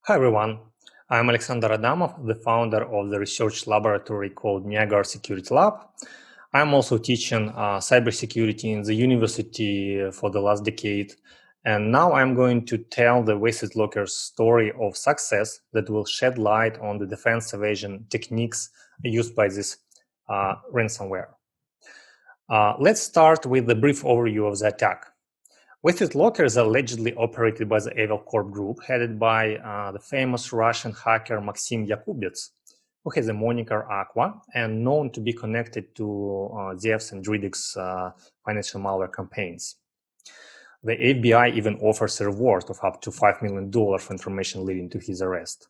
Hi everyone, I'm Alexander Adamov, the founder of the research laboratory called NioGuard Security Lab. I'm also teaching cybersecurity in the university for the last decade. And now I'm going to tell the WastedLocker's story of success that will shed light on the defense evasion techniques used by this ransomware. Let's start with a brief overview of the attack. WastedLocker is allegedly operated by the Evil Corp group, headed by the famous Russian hacker Maxim Yakubets, who has the moniker Aqua and known to be connected to Zev's and Dridic's financial malware campaigns. The FBI even offers a reward of up to $5 million for information leading to his arrest.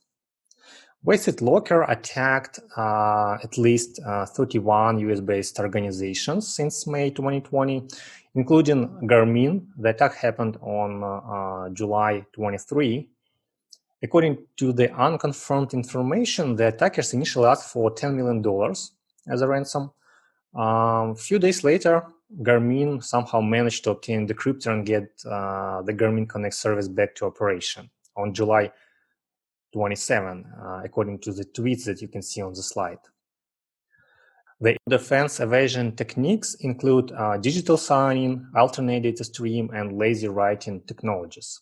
WastedLocker attacked at least 31 US-based organizations since May 2020, including Garmin. The attack happened on July 23. According to the unconfirmed information, the attackers initially asked for $10 million as a ransom. A few days later, Garmin somehow managed to obtain the encrypted and get the Garmin Connect service back to operation on July 27, according to the tweets that you can see on the slide. The defense evasion techniques include digital signing, alternate data stream, and lazy writing technologies.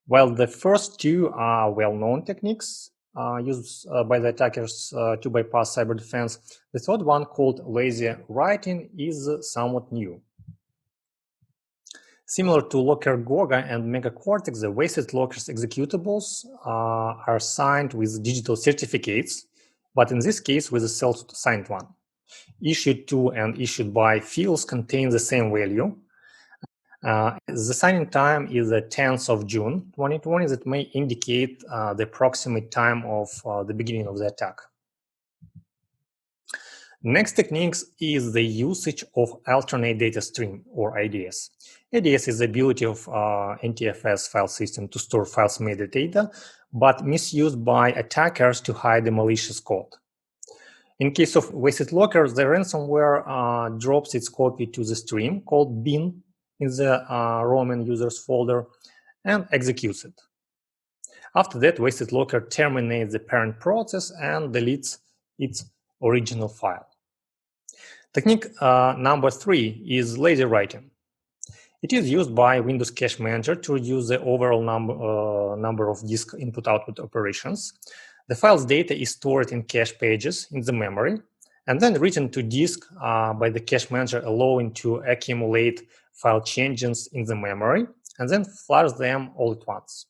While the first two are well-known techniques used by the attackers to bypass cyber defense, the third one, called lazy writing, is somewhat new. Similar to Locker Goga and MegaCortex, the WastedLocker's executables are signed with digital certificates, but in this case with a self-signed one. Issued to and issued by fields contain the same value. The signing time is the 10th of June 2020. That may indicate the approximate time of the beginning of the attack. Next techniques is the usage of alternate data stream, or ADS. ADS is the ability of NTFS file system to store files metadata, but misused by attackers to hide the malicious code. In case of WastedLocker, the ransomware drops its copy to the stream called bin in the Roman users folder and executes it. After that, WastedLocker terminates the parent process and deletes its original file. Technique number 3 is lazy writing. It is used by Windows Cache Manager to reduce the overall number of disk input-output operations. The file's data is stored in cache pages in the memory and then written to disk by the cache manager, allowing to accumulate file changes in the memory and then flush them all at once.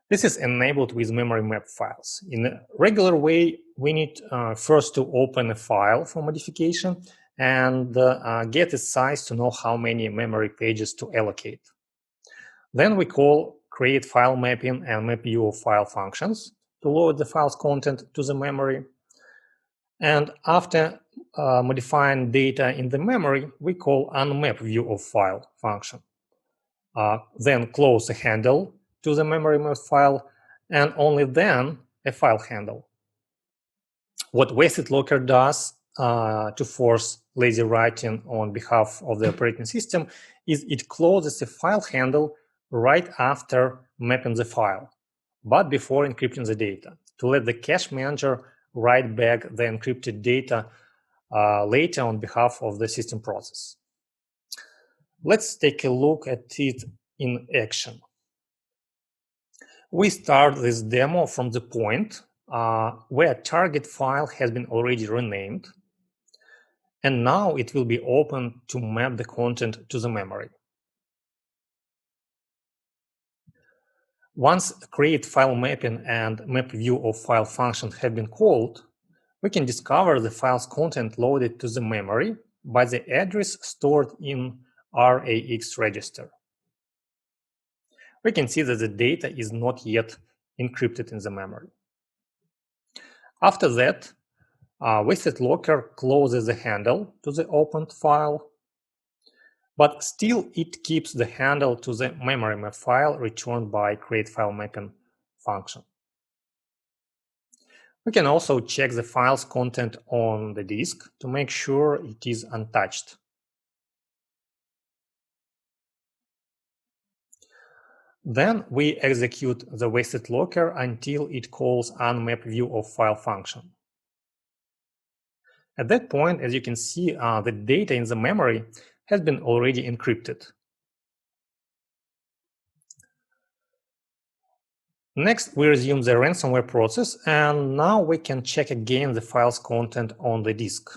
This is enabled with memory map files. In a regular way, we need first to open a file for modification and get its size to know how many memory pages to allocate. Then we call create file mapping and map view of file functions to load the file's content to the memory. And after modifying data in the memory, we call unmap view of file function. Then close the handle to the memory map file, and only then a file handle. What WastedLocker does to force lazy writing on behalf of the operating system is it closes the file handle right after mapping the file, but before encrypting the data, to let the cache manager write back the encrypted data later on behalf of the system process. Let's take a look at it in action. We start this demo from the point where target file has been already renamed, and now it will be open to map the content to the memory. Once create file mapping and map view of file function have been called, we can discover the file's content loaded to the memory by the address stored in RAX register. We can see that the data is not yet encrypted in the memory. After that, WastedLocker closes the handle to the opened file, but still it keeps the handle to the memory map file returned by create file mapping function. We can also check the file's content on the disk to make sure it is untouched. Then we execute the WastedLocker until it calls unmap view of file function. At that point, as you can see, the data in the memory has been already encrypted. Next, we resume the ransomware process, and now we can check again the file's content on the disk.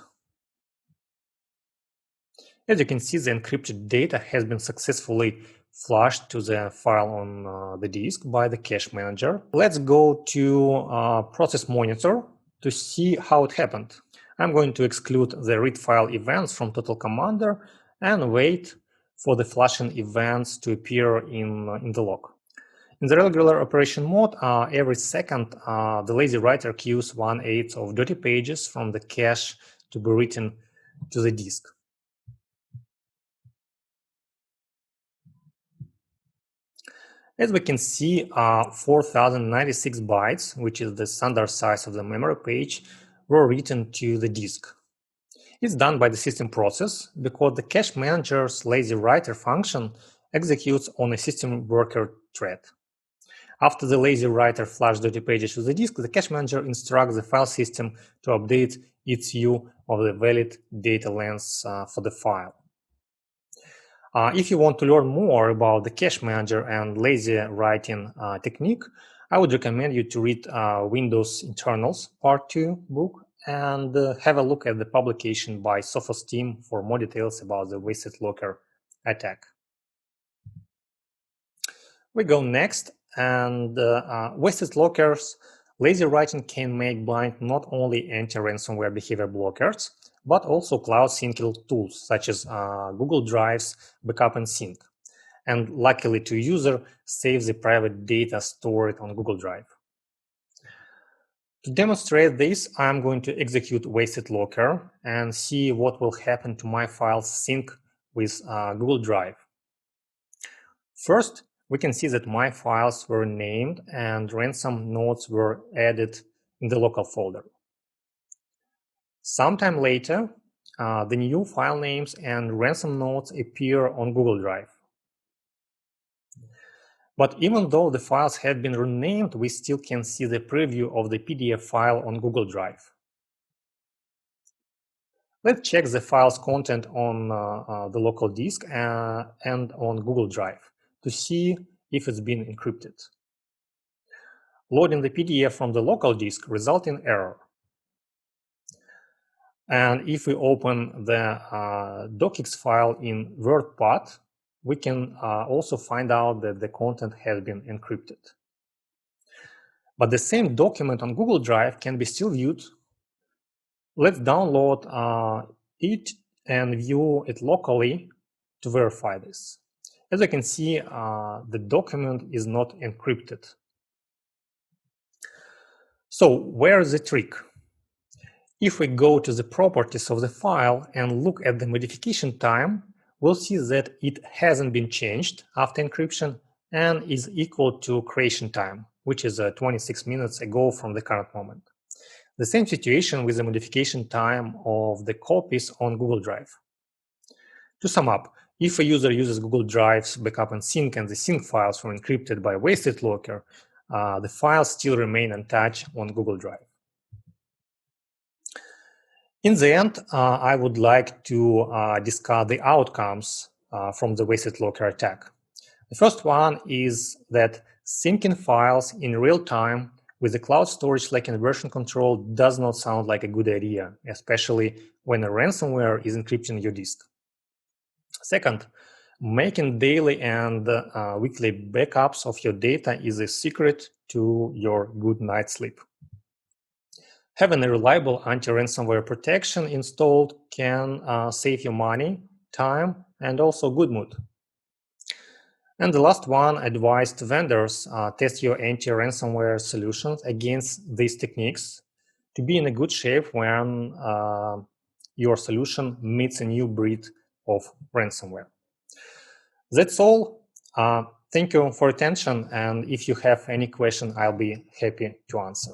As you can see, the encrypted data has been successfully flushed to the file on the disk by the cache manager. Let's go to process monitor to see how it happened. I'm going to exclude the read file events from total commander and wait for the flushing events to appear in the log. In the regular operation mode, every second, the lazy writer queues 1/8 of dirty pages from the cache to be written to the disk. As we can see, 4096 bytes, which is the standard size of the memory page, were written to the disk. It's done by the system process because the cache manager's lazy writer function executes on a system worker thread. After the lazy writer flushes dirty pages to the disk, the cache manager instructs the file system to update its view of the valid data length for the file. If you want to learn more about the cache manager and lazy writing technique, I would recommend you to read Windows Internals Part 2 book and have a look at the publication by Sophos team for more details about the WastedLocker attack. We go next, and WastedLocker's lazy writing can make blind not only anti-ransomware behavior blockers, but also cloud syncing tools such as Google Drive's backup and sync. And luckily to user, save the private data stored on Google Drive. To demonstrate this, I'm going to execute WastedLocker and see what will happen to my files sync with Google Drive. First, we can see that my files were named and ransom nodes were added in the local folder. Sometime later, the new file names and ransom nodes appear on Google Drive. But even though the files have been renamed, we still can see the preview of the PDF file on Google Drive. Let's check the file's content on the local disk and on Google Drive to see if it's been encrypted. Loading the PDF from the local disk results in error. And if we open the docx file in Word path, we can also find out that the content has been encrypted. But the same document on Google Drive can be still viewed. Let's download it and view it locally to verify this. As you can see, the document is not encrypted. So where is the trick? If we go to the properties of the file and look at the modification time, we'll see that it hasn't been changed after encryption and is equal to creation time, which is 26 minutes ago from the current moment. The same situation with the modification time of the copies on Google Drive. To sum up, if a user uses Google Drive's backup and sync and the sync files were encrypted by WastedLocker, the files still remain untouched on Google Drive. In the end, I would like to discuss the outcomes from the WastedLocker attack. The first one is that syncing files in real time with the cloud storage lacking version control does not sound like a good idea, especially when a ransomware is encrypting your disk. Second, making daily and weekly backups of your data is a secret to your good night's sleep. Having a reliable anti-ransomware protection installed can save you money, time, and also good mood. And the last one, advise to vendors test your anti-ransomware solutions against these techniques to be in a good shape when your solution meets a new breed of ransomware. That's all. Thank you for attention, and if you have any question, I'll be happy to answer.